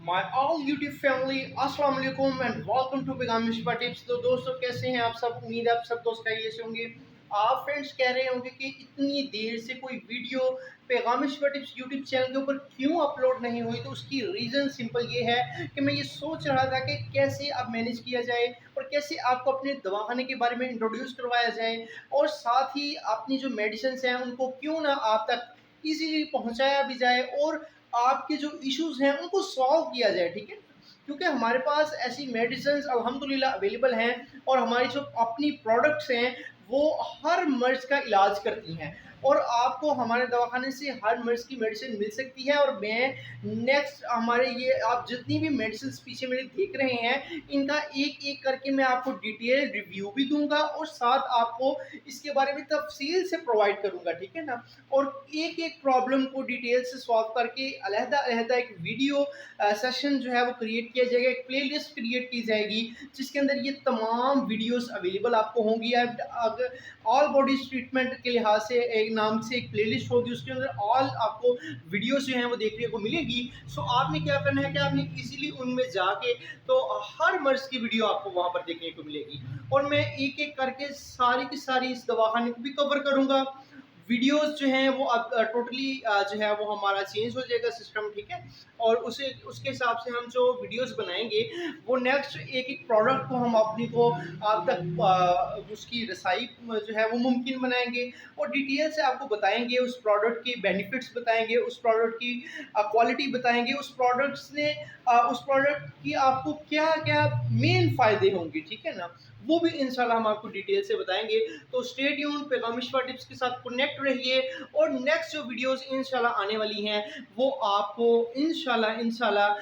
My all YouTube family अस्सलाम वालेकुम and welcome to पैगाम मिस्बा टिप्स। तो दोस्तों कैसे हैं आप सब? उम्मीद है आप सब दोस्त खैरियत से होंगे। आप फ्रेंड्स कह रहे होंगे कि इतनी देर से कोई वीडियो पैगाम मिस्बा टिप्स यूट्यूब चैनल के ऊपर क्यों अपलोड नहीं हुई। तो उसकी रीज़न सिंपल ये है कि मैं ये सोच रहा था कि कैसे अब मैनेज किया जाए और कैसे आपको अपने दवाखाने के बारे में इंट्रोड्यूस करवाया जाए और साथ ही अपनी जो मेडिसिन हैं उनको क्यों ना आप तक ईज़िली पहुँचाया भी जाए और आपके जो इश्यूज़ हैं उनको सॉल्व किया जाए, ठीक है? क्योंकि हमारे पास ऐसी मेडिसिन्स अल्हम्दुलिल्लाह अवेलेबल हैं और हमारी जो अपनी प्रोडक्ट्स हैं वो हर मर्ज़ का इलाज करती हैं और आपको हमारे दवाखाने से हर मर्ज़ की मेडिसिन मिल सकती है। और मैं नेक्स्ट हमारे ये आप जितनी भी मेडिसिन्स पीछे मेरे देख रहे हैं इनका एक-एक करके मैं आपको डिटेल रिव्यू भी दूँगा और साथ आपको इसके बारे में तफ़सील से प्रोवाइड करूँगा, ठीक है ना? और एक-एक प्रॉब्लम को डिटेल से सॉल्व करके अलहदा-अलहदा एक वीडियो सेशन जो है वो क्रिएट किया जाएगा, एक प्लेलिस्ट क्रिएट की जाएगी जिसके अंदर ये तमाम वीडियोस अवेलेबल आपको होंगी। एंड अगर ऑल बॉडीज ट्रीटमेंट के लिहाज से एक नाम से एक प्लेलिस्ट होगी, उसके अंदर ऑल आपको वीडियोस जो हैं वो देखने को मिलेगी। सो आपने क्या करना है कि आपने इजीली उनमें जाके तो हर मर्ज़ की वीडियो आपको वहाँ पर देखने को मिलेगी और मैं एक-एक करके सारी की सारी इस दवाखाने को भी कवर करूँगा। वीडियोस जो हैं वो अब टोटली जो है वो हमारा चेंज हो जाएगा सिस्टम, ठीक है? और उसे उसके हिसाब से हम जो वीडियोस बनाएँगे वो नेक्स्ट एक-एक प्रोडक्ट को हम अपनी को आप तक उसकी रसाई जो है वो मुमकिन बनाएँगे और डिटेल से आपको बताएँगे, उस प्रोडक्ट के बेनिफिट्स बताएँगे, उस प्रोडक्ट की क्वालिटी बताएँगे, उस प्रोडक्ट की आपको क्या-क्या मेन फ़ायदे होंगे, ठीक है ना? वो भी इंशाल्लाह हम आपको डिटेल से बताएँगे। तो स्टे ट्यून्ड पैगाम मिस्बा टिप्स के साथ कनेक्ट रहिए और नेक्स्ट जो वीडियोस इंशाल्लाह आने वाली हैं वो आपको इंशाल्लाह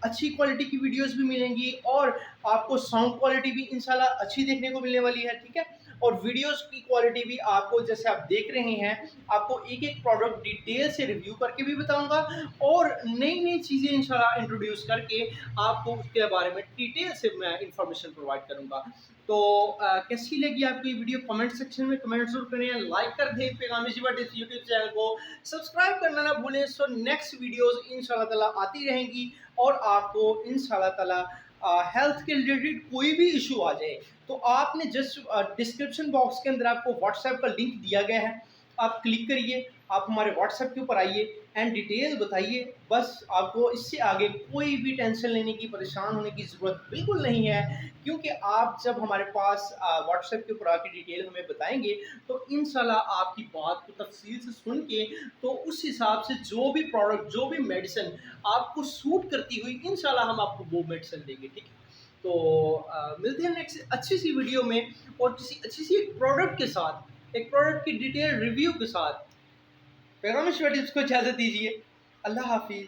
अच्छी क्वालिटी की वीडियोस भी मिलेंगी और आपको साउंड क्वालिटी भी इंशाल्लाह अच्छी देखने को मिलने वाली है, ठीक है? और वीडियोस की क्वालिटी भी आपको जैसे आप देख रहे हैं, आपको एक-एक प्रोडक्ट डिटेल से रिव्यू करके भी बताऊँगा और नई-नई चीज़ें इंशाल्लाह इंट्रोड्यूस करके आपको उसके बारे में डिटेल से मैं इन्फॉर्मेशन प्रोवाइड करूँगा। तो कैसी लगी आपको ये वीडियो? कमेंट सेक्शन में कमेंट ज़रूर करें, लाइक कर दें पैगाम मिस्बा टिप्स यूट्यूब चैनल को, सब्सक्राइब करना ना भूलें। सो नेक्स्ट वीडियोज़ इंशाल्लाह ताला आती रहेंगी और आपको इंशाल्लाह ताला हेल्थ के रिलेटेड कोई भी इशू आ जाए तो आपने जस्ट डिस्क्रिप्शन बॉक्स के अंदर आपको व्हाट्सएप का लिंक दिया गया है, आप क्लिक करिए, आप हमारे व्हाट्सएप के ऊपर आइए एंड डिटेल बताइए। बस आपको इससे आगे कोई भी टेंशन लेने की, परेशान होने की ज़रूरत बिल्कुल नहीं है क्योंकि आप जब हमारे पास व्हाट्सएप के ऊपर आके डिटेल हमें बताएँगे तो इंशाल्लाह आपकी बात को तफ़सील से सुन के तो उस हिसाब से जो भी प्रोडक्ट, जो भी मेडिसिन आपको सूट करती हुई इंशाल्लाह हम आपको वो मेडिसिन देंगे, ठीक है? तो मिलते हैं नेक्स्ट अच्छी सी वीडियो में और किसी अच्छी सी एक प्रोडक्ट के साथ, एक प्रोडक्ट की डिटेल रिव्यू के साथ। पैगाम मिस्बा टिप्स को इजाज़त दीजिए। अल्लाह हाफ़िज़।